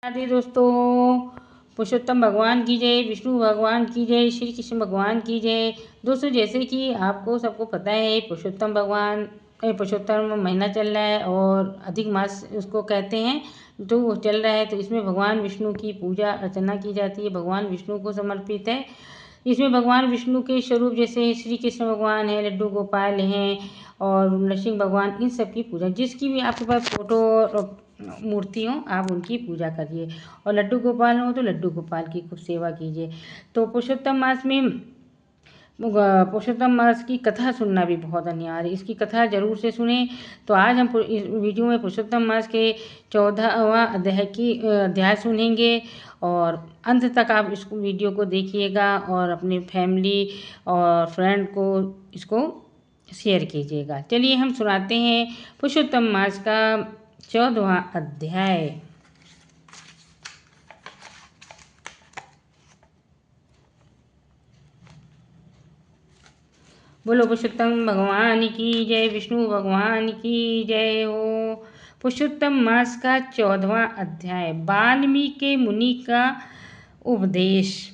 राधे दोस्तों, पुरुषोत्तम भगवान की जय, विष्णु भगवान की जय, श्री कृष्ण भगवान की जय। दोस्तों, जैसे कि आपको सबको पता है, पुरुषोत्तम महीना चल रहा है और अधिक मास उसको कहते हैं, तो वो चल रहा है। तो इसमें भगवान विष्णु की पूजा अर्चना की जाती है, भगवान विष्णु को समर्पित है। इसमें भगवान विष्णु के स्वरूप जैसे श्री कृष्ण भगवान हैं, लड्डू गोपाल हैं और नरसिंह भगवान, इन सब की पूजा, जिसकी भी आपके पास फोटो और मूर्ति हो आप उनकी पूजा करिए, और लड्डू गोपाल हो तो लड्डू गोपाल की खूब सेवा कीजिए। तो पुरुषोत्तम मास की कथा सुनना भी बहुत अनिवार्य है, इसकी कथा जरूर से सुने। तो आज हम इस वीडियो में पुरुषोत्तम मास के 14वां अध्याय सुनेंगे, और अंत तक आप इस वीडियो को देखिएगा और अपनी फैमिली और फ्रेंड को इसको शेयर कीजिएगा। चलिए हम सुनाते हैं पुरुषोत्तम मास का 14वां अध्याय। बोलो पुरुषोत्तम भगवान की जय, विष्णु भगवान की जय हो। पुरुषोत्तम मास का 14वां अध्याय, वाल्मीकि मुनि का उपदेश।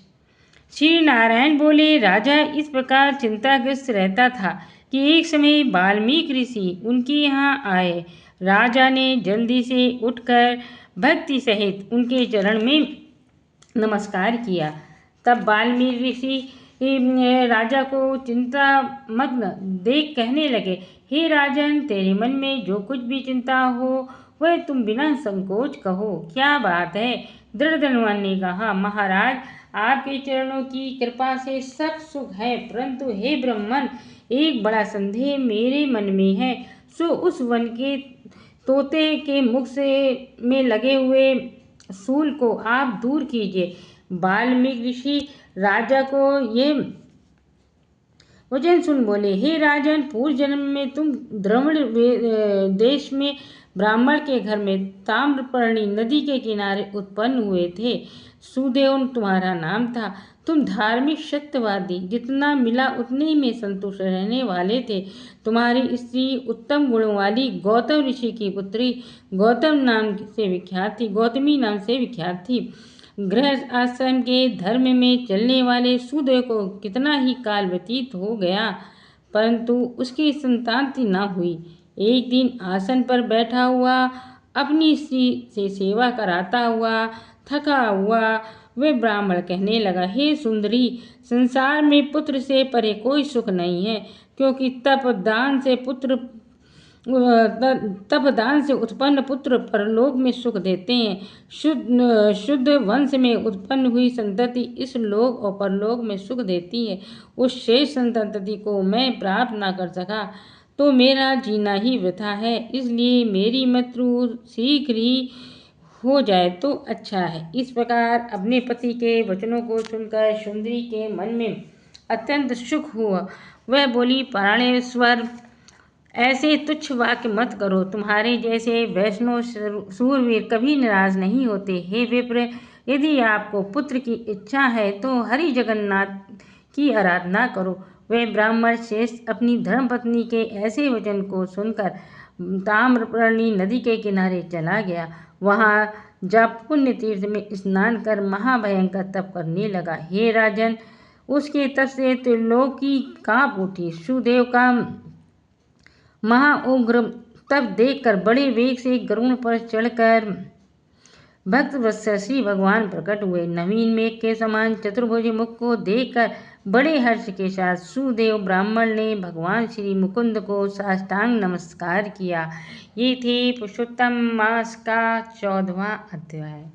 श्री नारायण बोले, राजा इस प्रकार चिंताग्रस्त रहता था कि एक समय वाल्मीकि ऋषि उनके यहाँ आए। राजा ने जल्दी से उठकर भक्ति सहित उनके चरण में नमस्कार किया। तब वाल्मीकि ऋषि राजा को चिंता मग्न देख कहने लगे, हे राजन, तेरे मन में जो कुछ भी चिंता हो वह तुम बिना संकोच कहो, क्या बात है। दृढ़ धनवान ने कहा, महाराज, आपके चरणों की कृपा से सब सुख है, परंतु हे ब्राह्मण, एक बड़ा संदेह मेरे मन में है। सो उस वन के तोते के मुख से में लगे हुए शूल को आप दूर कीजिए। वाल्मीकि ऋषि राजा को ये वचन सुन बोले, हे राजन, पूर्व जन्म में तुम द्रविड़ देश में ब्राह्मण के घर में ताम्रपर्णी नदी के किनारे उत्पन्न हुए थे। सुदेव तुम्हारा नाम था। तुम धार्मिक सत्यवादी, जितना मिला उतने ही में संतुष्ट रहने वाले थे। तुम्हारी स्त्री उत्तम गुणों वाली गौतम ऋषि की पुत्री गौतमी नाम से विख्यात थी। गृह आश्रम के धर्म में चलने वाले सुदेव को कितना ही काल व्यतीत हो गया, परंतु उसकी संतानति न हुई। एक दिन आसन पर बैठा हुआ अपनी स्त्री से सेवा कराता हुआ थका हुआ वह ब्राह्मण कहने लगा, हे सुंदरी, संसार में पुत्र से परे कोई सुख नहीं है, क्योंकि तपदान से उत्पन्न पुत्र परलोक में सुख देते हैं। शुद्ध वंश में उत्पन्न हुई संतति इस लोक और परलोक में सुख देती है। उस शेष संतति को मैं प्राप्त न कर सका तो मेरा जीना ही वृथा है। इसलिए मेरी मृत्यु शीघ्र ही हो जाए तो अच्छा है। इस प्रकार अपने पति के वचनों को सुनकर सुंदरी के मन में अत्यंत सुख हुआ। वह बोली, प्राणेश्वर, ऐसे तुच्छ वाक्य मत करो। तुम्हारे जैसे वैष्णव सूरवीर कभी निराश नहीं होते। हे विप्र, यदि आपको पुत्र की इच्छा है तो हरि जगन्नाथ की आराधना करो। वह ब्राह्मण श्रेष्ठ अपनी धर्मपत्नी के ऐसे वचन को सुनकर ताम्रपर्णी नदी के किनारे चला गया। वहाँ जब पुण्य तीर्थ में स्नान कर महाभयंकर तप करने लगा। हे राजन, उसके तप से त्रिलोकी कांप उठी। सुदेव का महाउग्र तप देखकर बड़े वेग से गरुड़ पर चढ़कर भक्त वत्सल श्री भगवान प्रकट हुए। नवीन मेघ के समान चतुर्भुज मुख को देखकर बड़े हर्ष के साथ सुदेव ब्राह्मण ने भगवान श्री मुकुंद को साष्टांग नमस्कार किया। ये थे पुरुषोत्तम मास का 14वां अध्याय।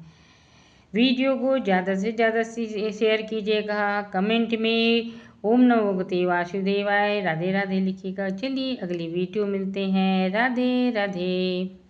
वीडियो को ज़्यादा से ज़्यादा शेयर कीजिएगा। कमेंट में ओम नमो भगवते वासुदेवाय राधे राधे लिखिएगा। चलिए अगली वीडियो मिलते हैं। राधे राधे।